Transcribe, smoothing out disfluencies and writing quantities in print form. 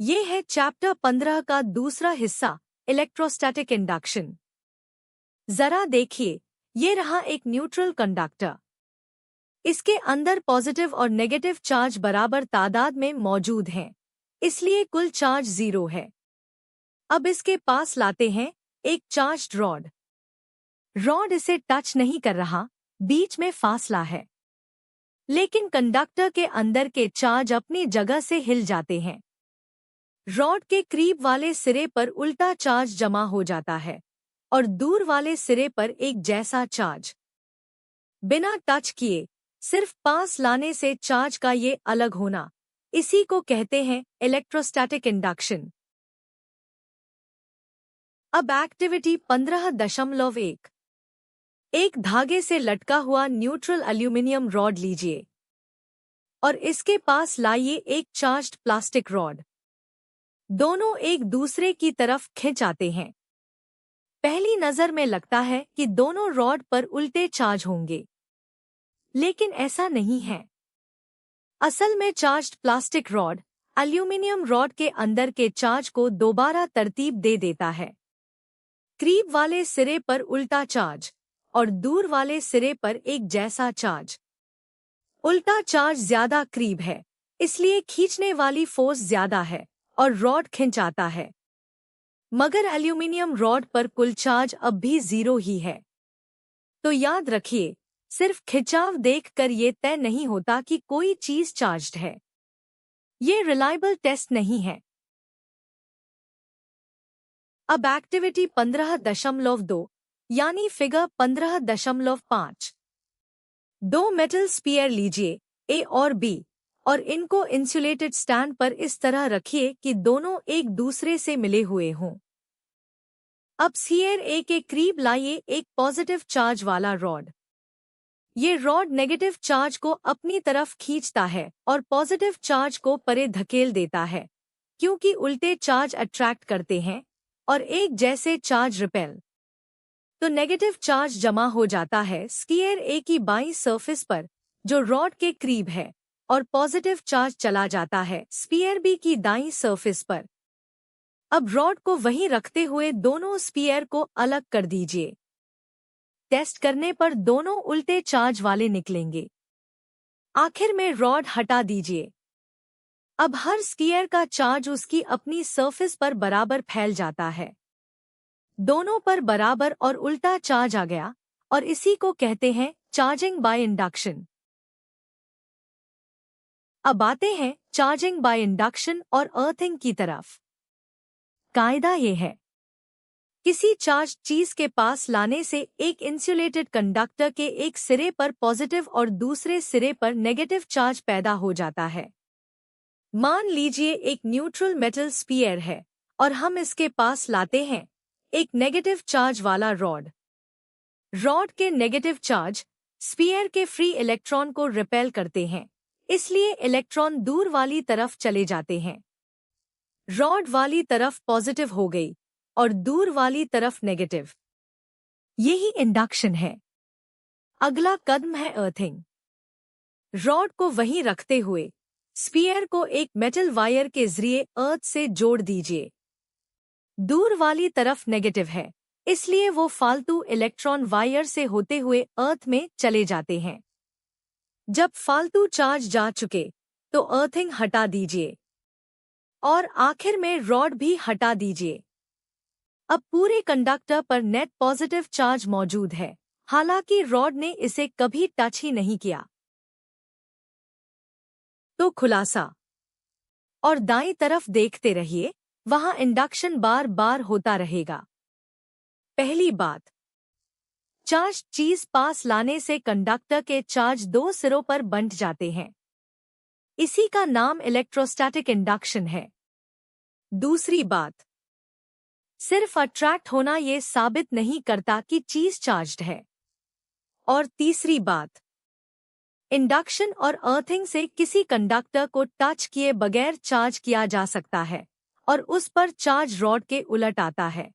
ये है चैप्टर 15 का दूसरा हिस्सा, इलेक्ट्रोस्टैटिक इंडक्शन। जरा देखिए, ये रहा एक न्यूट्रल कंडक्टर। इसके अंदर पॉजिटिव और नेगेटिव चार्ज बराबर तादाद में मौजूद हैं, इसलिए कुल चार्ज 0 है। अब इसके पास लाते हैं एक चार्ज्ड रॉड। रॉड इसे टच नहीं कर रहा, बीच में फासला है, लेकिन कंडक्टर के अंदर के चार्ज अपनी जगह से हिल जाते हैं। रॉड के करीब वाले सिरे पर उल्टा चार्ज जमा हो जाता है और दूर वाले सिरे पर एक जैसा चार्ज। बिना टच किए सिर्फ पास लाने से चार्ज का ये अलग होना, इसी को कहते हैं इलेक्ट्रोस्टैटिक इंडक्शन। अब एक्टिविटी 15.1। एक धागे से लटका हुआ न्यूट्रल एल्यूमिनियम रॉड लीजिए और इसके पास लाइए एक चार्ज्ड प्लास्टिक रॉड। दोनों एक दूसरे की तरफ खिंच आते हैं। पहली नजर में लगता है कि दोनों रॉड पर उल्टे चार्ज होंगे, लेकिन ऐसा नहीं है। असल में charged plastic rod aluminium rod के अंदर के चार्ज को दोबारा तरतीब दे देता है। करीब वाले सिरे पर उल्टा चार्ज और दूर वाले सिरे पर एक जैसा चार्ज। उल्टा चार्ज ज्यादा करीब है, इसलिए खींचने वाली फोर्स ज्यादा है और रॉड खिंचाता है। मगर एल्यूमिनियम रॉड पर कुल चार्ज अब भी 0 ही है। तो याद रखिए, सिर्फ खिंचाव देखकर ये तय नहीं होता कि कोई चीज चार्ज्ड है। ये रिलायबल टेस्ट नहीं है। अब एक्टिविटी 15.2 यानी फिगर 15.5। दो मेटल स्फीयर लीजिए, ए और बी, और इनको इंसुलेटेड स्टैंड पर इस तरह रखिए कि दोनों एक दूसरे से मिले हुए हों। अब स्फीयर ए के करीब लाइए एक पॉजिटिव चार्ज वाला रॉड। ये रॉड नेगेटिव चार्ज को अपनी तरफ खींचता है और पॉजिटिव चार्ज को परे धकेल देता है, क्योंकि उल्टे चार्ज अट्रैक्ट करते हैं और एक जैसे चार्ज रिपेल। तो नेगेटिव चार्ज जमा हो जाता है स्फीयर ए की बाईं सरफेस पर, जो रॉड के करीब है, और पॉजिटिव चार्ज चला जाता है स्फीयर बी की दाईं सरफेस पर। अब रॉड को वहीं रखते हुए दोनों स्फीयर को अलग कर दीजिए। टेस्ट करने पर दोनों उल्टे चार्ज वाले निकलेंगे। आखिर में रॉड हटा दीजिए। अब हर स्फीयर का चार्ज उसकी अपनी सरफेस पर बराबर फैल जाता है। दोनों पर बराबर और उल्टा चार्ज आ गया, और इसी को कहते हैं चार्जिंग बाय इंडक्शन। अब आते हैं चार्जिंग बाय इंडक्शन और अर्थिंग की तरफ। कायदा ये है, किसी चार्ज चीज के पास लाने से एक इंसुलेटेड कंडक्टर के एक सिरे पर पॉजिटिव और दूसरे सिरे पर नेगेटिव चार्ज पैदा हो जाता है। मान लीजिए एक न्यूट्रल मेटल स्फीयर है और हम इसके पास लाते हैं एक नेगेटिव चार्ज वाला रॉड। रॉड के नेगेटिव चार्ज स्फीयर के फ्री इलेक्ट्रॉन को रिपेल करते हैं, इसलिए इलेक्ट्रॉन दूर वाली तरफ चले जाते हैं। रॉड वाली तरफ पॉजिटिव हो गई और दूर वाली तरफ नेगेटिव। यही इंडक्शन है। अगला कदम है अर्थिंग। रॉड को वहीं रखते हुए स्फीयर को एक मेटल वायर के जरिए अर्थ से जोड़ दीजिए। दूर वाली तरफ नेगेटिव है, इसलिए वो फालतू इलेक्ट्रॉन वायर से होते हुए अर्थ में चले जाते हैं। जब फालतू चार्ज जा चुके तो अर्थिंग हटा दीजिए और आखिर में रॉड भी हटा दीजिए। अब पूरे कंडक्टर पर नेट पॉजिटिव चार्ज मौजूद है, हालांकि रॉड ने इसे कभी टच ही नहीं किया। तो खुलासा, और दाईं तरफ देखते रहिए, वहां इंडक्शन बार बार होता रहेगा। पहली बात, चार्ज चीज पास लाने से कंडक्टर के चार्ज दो सिरों पर बंट जाते हैं। इसी का नाम इलेक्ट्रोस्टैटिक इंडक्शन है। दूसरी बात, सिर्फ अट्रैक्ट होना ये साबित नहीं करता कि चीज चार्ज्ड है। और तीसरी बात, इंडक्शन और अर्थिंग से किसी कंडक्टर को टच किए बगैर चार्ज किया जा सकता है और उस पर चार्ज रॉड के उलट आता है।